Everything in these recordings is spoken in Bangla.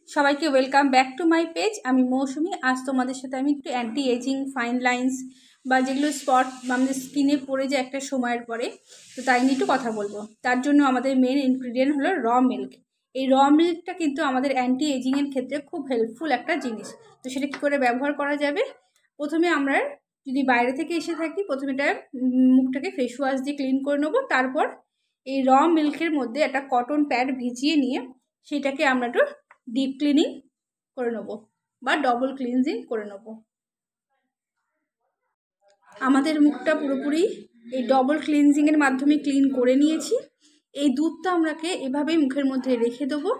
সবাইকে welcome back to my page. আমি মৌসুমি। আজ তোমাদের সাথে আমি একটু অ্যান্টি এজিং, ফাইন লাইন্স বা যেগুলো স্পট আমাদের স্কিনে পড়ে যায় একটা সময়ের পরে, তো তাই নিয়ে একটু কথা বলবো। তার জন্য আমাদের মেন ইনগ্রিডিয়েন্ট হলো র মিল্ক। এই র মিল্কটা কিন্তু আমাদের অ্যান্টি এজিংয়ের ক্ষেত্রে খুব হেল্পফুল একটা জিনিস। তো সেটা কী করে ব্যবহার করা যাবে? প্রথমে আমরা যদি বাইরে থেকে এসে থাকি, প্রথমে এটা মুখটাকে ফেস ওয়াশ দিয়ে ক্লিন করে নেবো। তারপর এই র মিল্কের মধ্যে একটা কটন প্যাড ভিজিয়ে নিয়ে সেটাকে আমরা একটু ডিপ ক্লিনিং করে নেব বা ডবল ক্লিনজিং করে নেব। আমাদের মুখটা পুরোপুরি এই ডবল ক্লিনজিংয়ের মাধ্যমে ক্লিন করে নিয়েছি। এই দুধটা আমরাকে এভাবেই মুখের মধ্যে রেখে দেবো।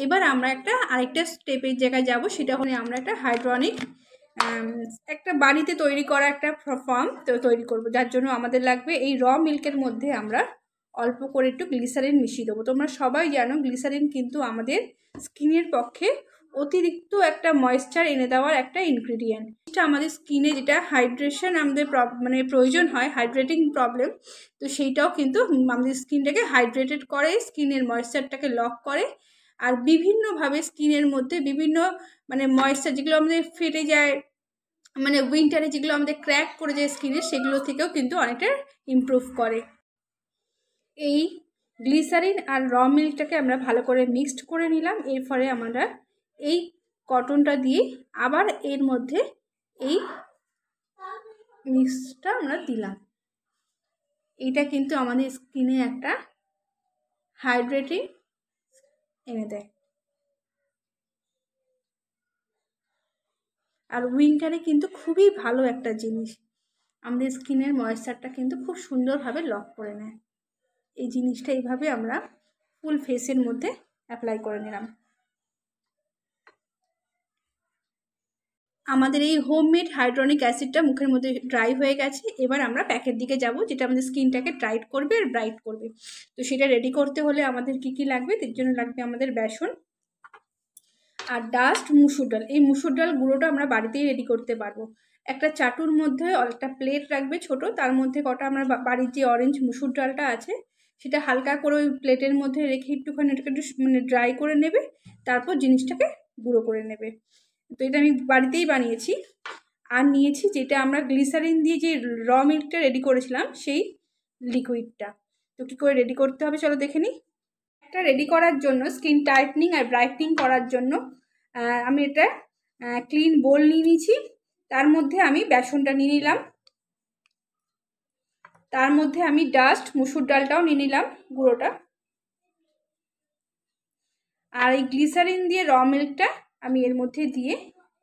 এবার আমরা আরেকটা স্টেপের জায়গায় যাব, সেটা হলে আমরা একটা হাইড্রনিক একটা বাড়িতে তৈরি করা একটা ফর্ম তৈরি করব, যার জন্য আমাদের লাগবে এই র মিল্কের মধ্যে আমরা অল্প করে একটু গ্লিসারিন মিশিয়ে দেবো। তোমরা সবাই জানো গ্লিসারিন কিন্তু আমাদের স্কিনের পক্ষে অতিরিক্ত একটা ময়েশ্চার এনে দেওয়ার একটা ইনগ্রিডিয়েন্ট। এটা আমাদের স্কিনে যেটা হাইড্রেশন আমাদের প্রয়োজন হয়, হাইড্রেটিং প্রবলেম, তো সেইটাও কিন্তু আমাদের স্কিনটাকে হাইড্রেটেড করে, স্কিনের ময়েশ্চারটাকে লক করে। আর বিভিন্নভাবে স্কিনের মধ্যে বিভিন্ন ময়েশ্চার যেগুলো আমাদের ফেটে যায়, উইন্টারে যেগুলো আমাদের ক্র্যাক করে যায় স্কিনে, সেগুলো থেকেও কিন্তু অনেকটা ইমপ্রুভ করে। এই গ্লিসারিন আর র মিল্কটাকে আমরা ভালো করে মিক্সড করে নিলাম। এরপরে আমরা এই কটনটা দিয়ে আবার এর মধ্যে এই মিক্সটা আমরা দিলাম। এটা কিন্তু আমাদের স্কিনে একটা হাইড্রেটিং এনে দেয়। আর উইন্টারে কিন্তু খুবই ভালো একটা জিনিস, আমাদের স্কিনের ময়েশ্চারটা কিন্তু খুব সুন্দরভাবে লক করে নেয়। এই জিনিসটা এইভাবে আমরা ফুল ফেসের মধ্যে অ্যাপ্লাই করে নিলাম। আমাদের এই হোমমেড হাইড্রনিক অ্যাসিডটা মুখের মধ্যে ড্রাই হয়ে গেছে। এবার আমরা প্যাকের দিকে যাব, যেটা আমাদের স্কিনটাকে টাইট করবে আর ব্রাইট করবে। তো সেটা রেডি করতে হলে আমাদের কি কি লাগবে? এর জন্য লাগবে আমাদের বেসন আর ডাস্ট মুসুর ডাল। এই মুসুর ডাল গুঁড়োটা আমরা বাড়িতেই রেডি করতে পারবো। একটা চাটুর মধ্যে একটা প্লেট রাখবে ছোট, তার মধ্যে কটা আমরা বাড়ির যে অরেঞ্জ মুসুর ডালটা আছে সেটা হালকা করে ওই প্লেটের মধ্যে রেখে একটুখানি এটাকে একটু ড্রাই করে নেবে, তারপর জিনিসটাকে গুঁড়ো করে নেবে। তো এটা আমি বাড়িতেই বানিয়েছি। আর নিয়েছি যেটা আমরা গ্লিসারিন দিয়ে যে র মিল্কটা রেডি করেছিলাম, সেই লিকুইডটা। তো কী করে রেডি করতে হবে চলো দেখে নিই। একটা রেডি করার জন্য স্কিন টাইটনিং আর ব্রাইটনিং করার জন্য আমি এটা ক্লিন বোল নিয়ে নিয়েছি। তার মধ্যে আমি বেসনটা নিয়ে নিলাম, তার মধ্যে আমি ডাস্ট মুসুর ডালটাও নিয়ে নিলাম গুঁড়োটা, আর এই গ্লিসারিন দিয়ে র মিল্কটা আমি এর মধ্যে দিয়ে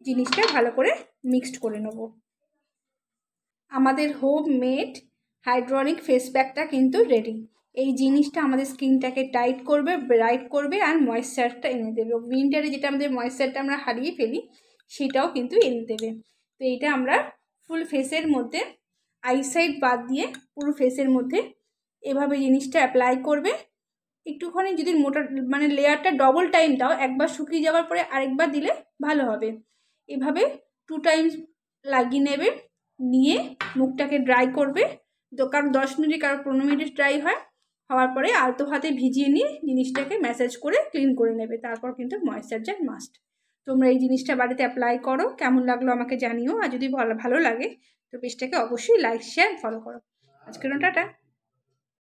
জিনিসটা ভালো করে মিক্সড করে নেব। আমাদের হোম মেড হাইড্রনিক ফেস প্যাকটা কিন্তু রেডি। এই জিনিসটা আমাদের স্কিনটাকে টাইট করবে, ব্রাইট করবে আর ময়েশ্চারটা এনে দেবে। উইন্টারে যেটা আমাদের ময়েশ্চারটা আমরা হারিয়ে ফেলি সেটাও কিন্তু এনে দেবে। তো এইটা আমরা ফুল ফেসের মধ্যে আইসাইড বাদ দিয়ে পুরো ফেসের মধ্যে এভাবে জিনিসটা অ্যাপ্লাই করবে। একটুখানি যদি মোটা লেয়ারটা ডবল টাইম দাও, একবার শুকিয়ে যাওয়ার পরে আরেকবার দিলে ভালো হবে। এভাবে 2 টাইমস লাগিয়ে নেবে, নিয়ে মুখটাকে ড্রাই করবে। কারণ 10 মিনিট কারো 15 মিনিট ড্রাই হয়, হওয়ার পরে আলতো হাতে ভিজিয়ে নিয়ে জিনিসটাকে ম্যাসাজ করে ক্লিন করে নেবে। তারপর কিন্তু ময়েশ্চারাইজার মাস্ট। তোমরা এই জিনিসটা বাড়িতে অ্যাপ্লাই করো, কেমন লাগলো আমাকে জানিও। আর যদি ভালো লাগে তো পেজটাকে অবশ্যই লাইক, শেয়ার, ফলো করো। আজকের টাটা।